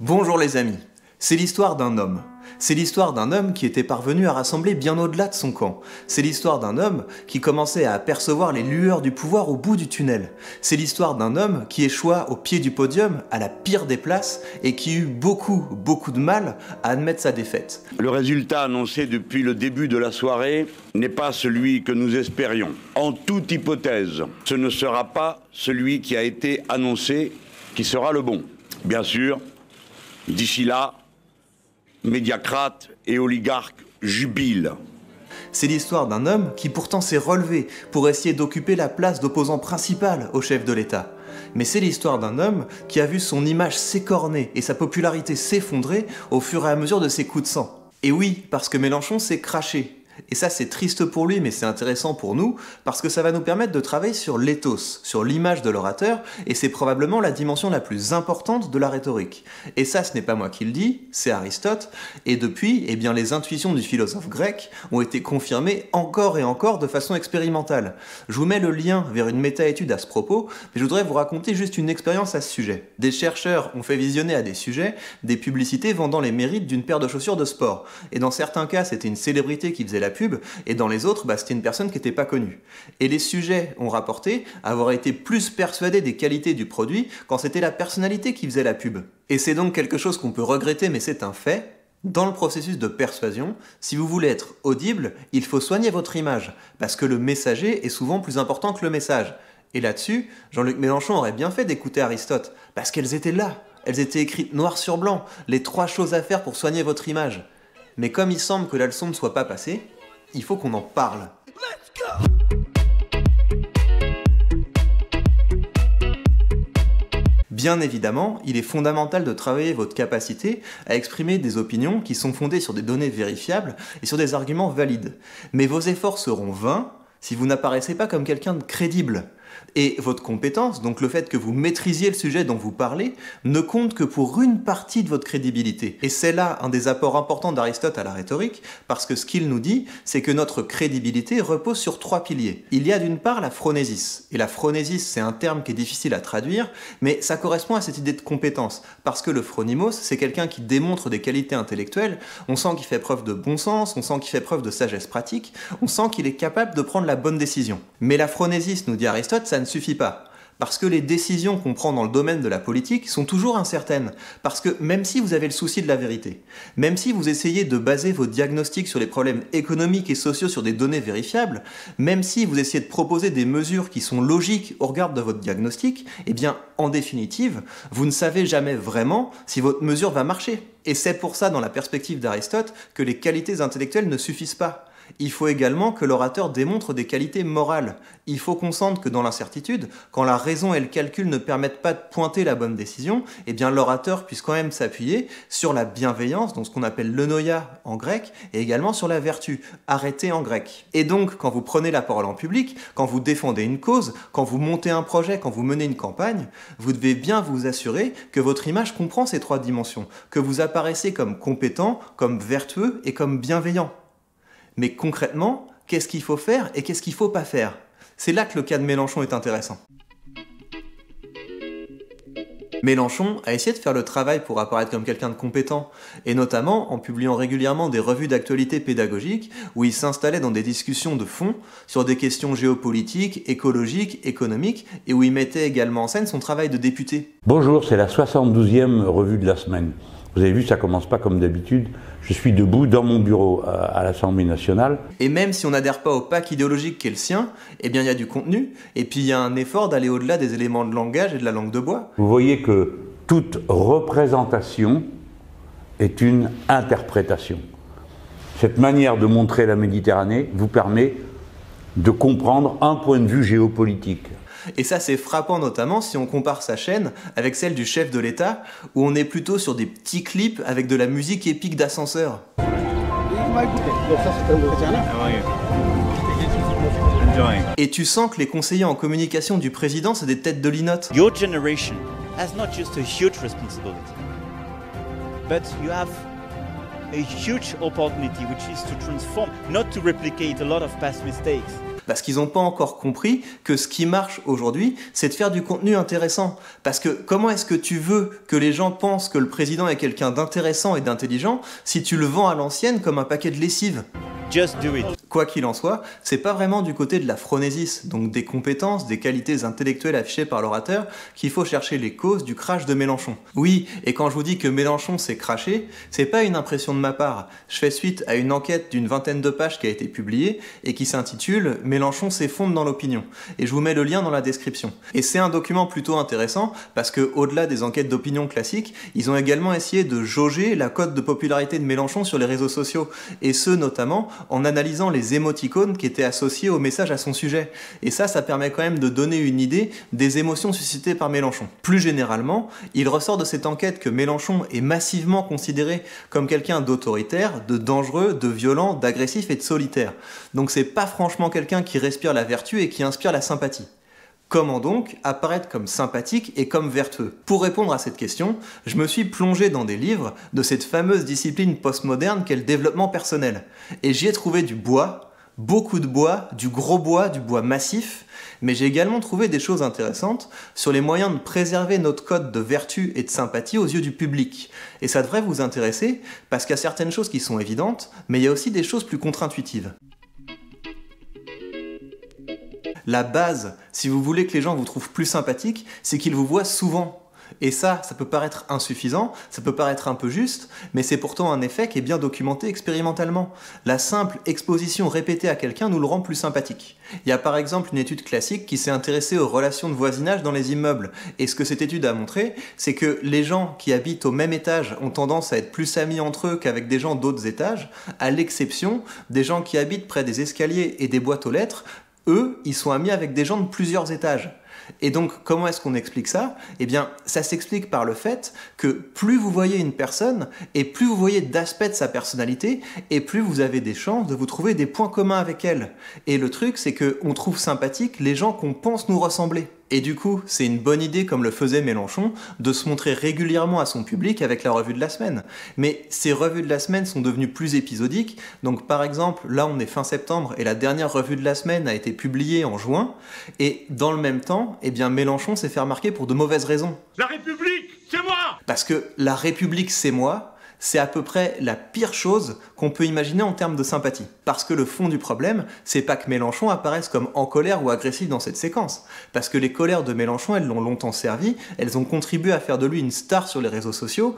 Bonjour les amis, c'est l'histoire d'un homme. C'est l'histoire d'un homme qui était parvenu à rassembler bien au-delà de son camp. C'est l'histoire d'un homme qui commençait à apercevoir les lueurs du pouvoir au bout du tunnel. C'est l'histoire d'un homme qui échoua au pied du podium, à la pire des places, et qui eut beaucoup de mal à admettre sa défaite. Le résultat annoncé depuis le début de la soirée n'est pas celui que nous espérions. En toute hypothèse, ce ne sera pas celui qui a été annoncé qui sera le bon. Bien sûr, d'ici là, médiacrates et oligarques jubilent. C'est l'histoire d'un homme qui pourtant s'est relevé pour essayer d'occuper la place d'opposant principal au chef de l'État. Mais c'est l'histoire d'un homme qui a vu son image s'écorner et sa popularité s'effondrer au fur et à mesure de ses coups de sang. Et oui, parce que Mélenchon s'est craché. Et ça c'est triste pour lui, mais c'est intéressant pour nous, parce que ça va nous permettre de travailler sur l'éthos, sur l'image de l'orateur, et c'est probablement la dimension la plus importante de la rhétorique. Et ça, ce n'est pas moi qui le dis, c'est Aristote, et depuis, eh bien, les intuitions du philosophe grec ont été confirmées encore et encore de façon expérimentale. Je vous mets le lien vers une méta-étude à ce propos, mais je voudrais vous raconter juste une expérience à ce sujet. Des chercheurs ont fait visionner à des sujets des publicités vendant les mérites d'une paire de chaussures de sport, et dans certains cas, c'était une célébrité qui faisait la pub, et dans les autres, c'était une personne qui n'était pas connue. Et les sujets ont rapporté avoir été plus persuadés des qualités du produit quand c'était la personnalité qui faisait la pub. Et c'est donc quelque chose qu'on peut regretter, mais c'est un fait. Dans le processus de persuasion, si vous voulez être audible, il faut soigner votre image, parce que le messager est souvent plus important que le message. Et là-dessus, Jean-Luc Mélenchon aurait bien fait d'écouter Aristote, parce qu'elles étaient là, elles étaient écrites noir sur blanc, les 3 choses à faire pour soigner votre image. Mais comme il semble que la leçon ne soit pas passée, il faut qu'on en parle. Bien évidemment, il est fondamental de travailler votre capacité à exprimer des opinions qui sont fondées sur des données vérifiables et sur des arguments valides. Mais vos efforts seront vains si vous n'apparaissez pas comme quelqu'un de crédible. Et votre compétence, donc le fait que vous maîtrisiez le sujet dont vous parlez, ne compte que pour une partie de votre crédibilité. Et c'est là un des apports importants d'Aristote à la rhétorique, parce que ce qu'il nous dit, c'est que notre crédibilité repose sur 3 piliers. Il y a d'une part la phronésis. Et la phronésis, c'est un terme qui est difficile à traduire, mais ça correspond à cette idée de compétence. Parce que le phronimos, c'est quelqu'un qui démontre des qualités intellectuelles, on sent qu'il fait preuve de bon sens, on sent qu'il fait preuve de sagesse pratique, on sent qu'il est capable de prendre la bonne décision. Mais la phronésis, nous dit Aristote, ça ne suffit pas. Parce que les décisions qu'on prend dans le domaine de la politique sont toujours incertaines. Parce que même si vous avez le souci de la vérité, même si vous essayez de baser vos diagnostics sur les problèmes économiques et sociaux sur des données vérifiables, même si vous essayez de proposer des mesures qui sont logiques au regard de votre diagnostic, eh bien, en définitive, vous ne savez jamais vraiment si votre mesure va marcher. Et c'est pour ça, dans la perspective d'Aristote, que les qualités intellectuelles ne suffisent pas. Il faut également que l'orateur démontre des qualités morales. Il faut qu'on sente que dans l'incertitude, quand la raison et le calcul ne permettent pas de pointer la bonne décision, eh bien l'orateur puisse quand même s'appuyer sur la bienveillance, donc ce qu'on appelle l'eunoia en grec, et également sur la vertu, arrêter en grec. Et donc, quand vous prenez la parole en public, quand vous défendez une cause, quand vous montez un projet, quand vous menez une campagne, vous devez bien vous assurer que votre image comprend ces 3 dimensions, que vous apparaissez comme compétent, comme vertueux et comme bienveillant. Mais concrètement, qu'est-ce qu'il faut faire et qu'est-ce qu'il ne faut pas faire? C'est là que le cas de Mélenchon est intéressant. Mélenchon a essayé de faire le travail pour apparaître comme quelqu'un de compétent, et notamment en publiant régulièrement des revues d'actualité pédagogique où il s'installait dans des discussions de fond sur des questions géopolitiques, écologiques, économiques, et où il mettait également en scène son travail de député. Bonjour, c'est la 72e revue de la semaine. Vous avez vu, ça commence pas comme d'habitude. Je suis debout dans mon bureau à l'Assemblée nationale. Et même si on n'adhère pas au pacte idéologique qui est le sien, eh bien il y a du contenu, et puis il y a un effort d'aller au-delà des éléments de langage et de la langue de bois. Vous voyez que toute représentation est une interprétation. Cette manière de montrer la Méditerranée vous permet de comprendre un point de vue géopolitique. Et ça c'est frappant notamment si on compare sa chaîne avec celle du chef de l'État, où on est plutôt sur des petits clips avec de la musique épique d'ascenseur. Et tu sens que les conseillers en communication du président, c'est des têtes de linotte. Your generation has not just a huge responsibility, but you have a huge opportunity, which is to transform, not to replicate a lot of past mistakes. Parce qu'ils n'ont pas encore compris que ce qui marche aujourd'hui, c'est de faire du contenu intéressant. Parce que comment est-ce que tu veux que les gens pensent que le président est quelqu'un d'intéressant et d'intelligent si tu le vends à l'ancienne comme un paquet de lessive ? Just do it. Quoi qu'il en soit, c'est pas vraiment du côté de la phronésis, donc des compétences, des qualités intellectuelles affichées par l'orateur, qu'il faut chercher les causes du crash de Mélenchon. Oui, et quand je vous dis que Mélenchon s'est crashé, c'est pas une impression de ma part. Je fais suite à une enquête d'une 20aine de pages qui a été publiée et qui s'intitule « Mélenchon s'effondre dans l'opinion ». Et je vous mets le lien dans la description. Et c'est un document plutôt intéressant parce que, au-delà des enquêtes d'opinion classiques, ils ont également essayé de jauger la cote de popularité de Mélenchon sur les réseaux sociaux, et ce notamment en analysant les émoticônes qui étaient associés au message à son sujet. Et ça permet quand même de donner une idée des émotions suscitées par Mélenchon. Plus généralement, il ressort de cette enquête que Mélenchon est massivement considéré comme quelqu'un d'autoritaire, de dangereux, de violent, d'agressif et de solitaire. Donc c'est pas franchement quelqu'un qui respire la vertu et qui inspire la sympathie. Comment donc apparaître comme sympathique et comme vertueux ? Pour répondre à cette question, je me suis plongé dans des livres de cette fameuse discipline postmoderne qu'est le développement personnel. Et j'y ai trouvé du bois, beaucoup de bois, du bois massif, mais j'ai également trouvé des choses intéressantes sur les moyens de préserver notre code de vertu et de sympathie aux yeux du public. Et ça devrait vous intéresser, parce qu'il y a certaines choses qui sont évidentes, mais il y a aussi des choses plus contre-intuitives. La base, si vous voulez que les gens vous trouvent plus sympathique, c'est qu'ils vous voient souvent. Et ça peut paraître insuffisant, ça peut paraître un peu juste, mais c'est pourtant un effet qui est bien documenté expérimentalement. La simple exposition répétée à quelqu'un nous le rend plus sympathique. Il y a par exemple une étude classique qui s'est intéressée aux relations de voisinage dans les immeubles. Et ce que cette étude a montré, c'est que les gens qui habitent au même étage ont tendance à être plus amis entre eux qu'avec des gens d'autres étages, à l'exception des gens qui habitent près des escaliers et des boîtes aux lettres. Eux, ils sont amis avec des gens de plusieurs étages. Et donc, comment est-ce qu'on explique ça ? Eh bien, ça s'explique par le fait que plus vous voyez une personne, et plus vous voyez d'aspects de sa personnalité, et plus vous avez des chances de vous trouver des points communs avec elle. Et le truc, c'est qu'on trouve sympathiques les gens qu'on pense nous ressembler. Et du coup, c'est une bonne idée, comme le faisait Mélenchon, de se montrer régulièrement à son public avec la revue de la semaine. Mais ces revues de la semaine sont devenues plus épisodiques, donc par exemple, là on est fin septembre et la dernière revue de la semaine a été publiée en juin, et dans le même temps, eh bien Mélenchon s'est fait remarquer pour de mauvaises raisons. La République, c'est moi ! Parce que la République, c'est moi, c'est à peu près la pire chose qu'on peut imaginer en termes de sympathie. Parce que le fond du problème, c'est pas que Mélenchon apparaisse comme en colère ou agressif dans cette séquence. Parce que les colères de Mélenchon, elles l'ont longtemps servi, elles ont contribué à faire de lui une star sur les réseaux sociaux.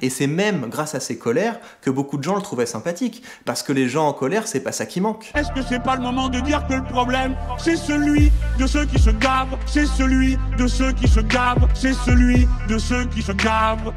Et c'est même grâce à ces colères que beaucoup de gens le trouvaient sympathique. Parce que les gens en colère, c'est pas ça qui manque. Est-ce que c'est pas le moment de dire que le problème, c'est celui de ceux qui se gavent, c'est celui de ceux qui se gavent, c'est celui de ceux qui se gavent?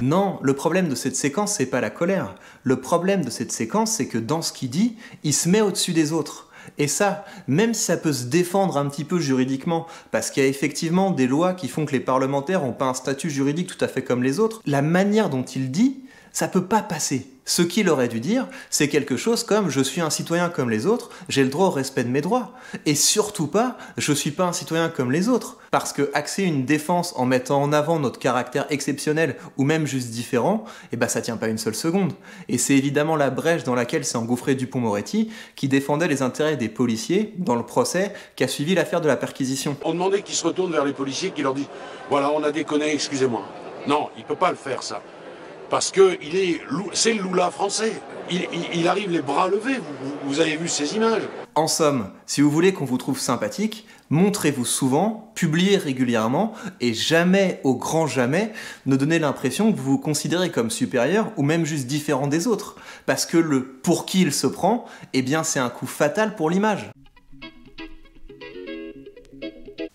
Non, le problème de cette séquence, c'est pas la colère. Le problème de cette séquence, c'est que dans ce qu'il dit, il se met au-dessus des autres. Et ça, même si ça peut se défendre un petit peu juridiquement, parce qu'il y a effectivement des lois qui font que les parlementaires n'ont pas un statut juridique tout à fait comme les autres, la manière dont il dit, ça peut pas passer. Ce qu'il aurait dû dire, c'est quelque chose comme « je suis un citoyen comme les autres, j'ai le droit au respect de mes droits ». Et surtout pas « je suis pas un citoyen comme les autres ». Parce que axer une défense en mettant en avant notre caractère exceptionnel ou même juste différent, eh ben ça tient pas une seule seconde. Et c'est évidemment la brèche dans laquelle s'est engouffré Dupond-Moretti, qui défendait les intérêts des policiers dans le procès qui a suivi l'affaire de la perquisition. On demandait qu'ils se retournent vers les policiers, qui leur disent « Voilà, on a déconné, excusez-moi ». Non, il peut pas le faire, ça. Parce que c'est le Lula français. Il arrive les bras levés. Vous avez vu ces images. En somme, si vous voulez qu'on vous trouve sympathique, montrez-vous souvent, publiez régulièrement, et jamais, au grand jamais, ne donnez l'impression que vous vous considérez comme supérieur ou même juste différent des autres. Parce que le « pour qui il se prend », eh bien c'est un coup fatal pour l'image.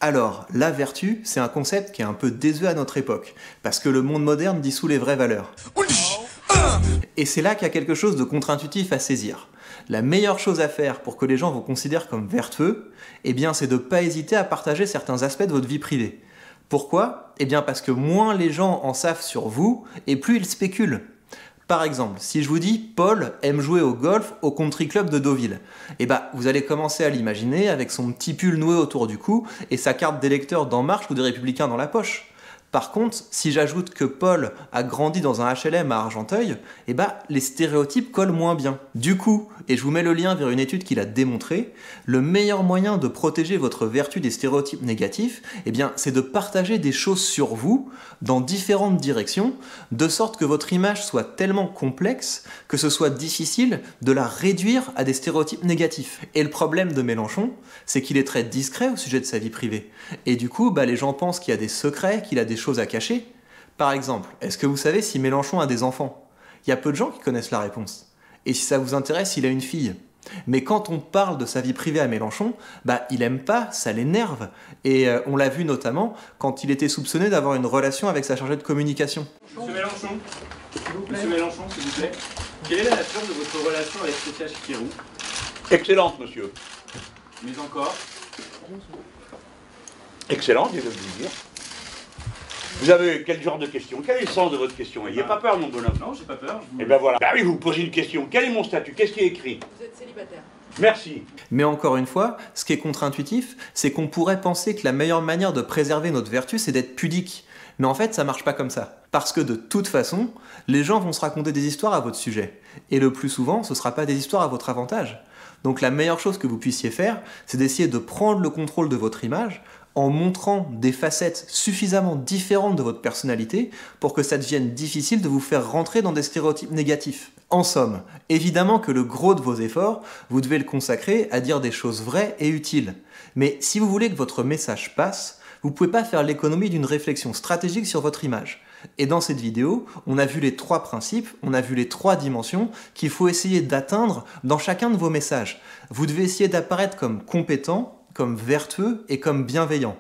Alors, la vertu, c'est un concept qui est un peu désuet à notre époque, parce que le monde moderne dissout les vraies valeurs. Et c'est là qu'il y a quelque chose de contre-intuitif à saisir. La meilleure chose à faire pour que les gens vous considèrent comme vertueux, eh bien c'est de ne pas hésiter à partager certains aspects de votre vie privée. Pourquoi ? Eh bien parce que moins les gens en savent sur vous, et plus ils spéculent. Par exemple, si je vous dis « Paul aime jouer au golf au country club de Deauville », eh ben, vous allez commencer à l'imaginer avec son petit pull noué autour du cou et sa carte d'électeur d'En Marche ou des Républicains dans la poche. Par contre, si j'ajoute que Paul a grandi dans un HLM à Argenteuil, eh ben, les stéréotypes collent moins bien. Du coup, et je vous mets le lien vers une étude qui l'a démontré, le meilleur moyen de protéger votre vertu des stéréotypes négatifs, eh bien, c'est de partager des choses sur vous dans différentes directions, de sorte que votre image soit tellement complexe que ce soit difficile de la réduire à des stéréotypes négatifs. Et le problème de Mélenchon, c'est qu'il est très discret au sujet de sa vie privée. Et du coup, les gens pensent qu'il y a des secrets, qu'il a des choses à cacher. Par exemple, est-ce que vous savez si Mélenchon a des enfants? Il y a peu de gens qui connaissent la réponse. Et si ça vous intéresse, il a une fille. Mais quand on parle de sa vie privée à Mélenchon, il aime pas, ça l'énerve. Et on l'a vu notamment quand il était soupçonné d'avoir une relation avec sa chargée de communication. Monsieur Mélenchon, Monsieur Mélenchon, s'il vous plaît. Quelle est la nature de votre relation avec Cécile Chikirou? Excellente, monsieur. Mais encore? Excellente, je vais vous dire. Vous avez quel genre de question? Quel est le sens de votre question? N'ayez pas peur, mon bonhomme. Non, j'ai pas peur. Eh bien voilà. Oui, vous posez une question. Quel est mon statut? Qu'est-ce qui est écrit? Vous êtes célibataire. Merci. Mais encore une fois, ce qui est contre-intuitif, c'est qu'on pourrait penser que la meilleure manière de préserver notre vertu, c'est d'être pudique. Mais en fait, ça marche pas comme ça. Parce que de toute façon, les gens vont se raconter des histoires à votre sujet. Et le plus souvent, ce sera pas des histoires à votre avantage. Donc la meilleure chose que vous puissiez faire, c'est d'essayer de prendre le contrôle de votre image en montrant des facettes suffisamment différentes de votre personnalité pour que ça devienne difficile de vous faire rentrer dans des stéréotypes négatifs. En somme, évidemment que le gros de vos efforts, vous devez le consacrer à dire des choses vraies et utiles. Mais si vous voulez que votre message passe, vous ne pouvez pas faire l'économie d'une réflexion stratégique sur votre image. Et dans cette vidéo, on a vu les 3 principes, on a vu les 3 dimensions qu'il faut essayer d'atteindre dans chacun de vos messages. Vous devez essayer d'apparaître comme compétent, comme vertueux et comme bienveillant.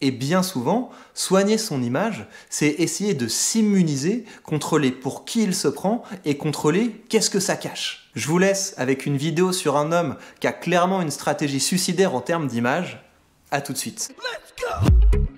Et bien souvent, soigner son image, c'est essayer de s'immuniser contre les pour qui il se prend et contre les qu'est-ce que ça cache. Je vous laisse avec une vidéo sur un homme qui a clairement une stratégie suicidaire en termes d'image. À tout de suite. Let's go!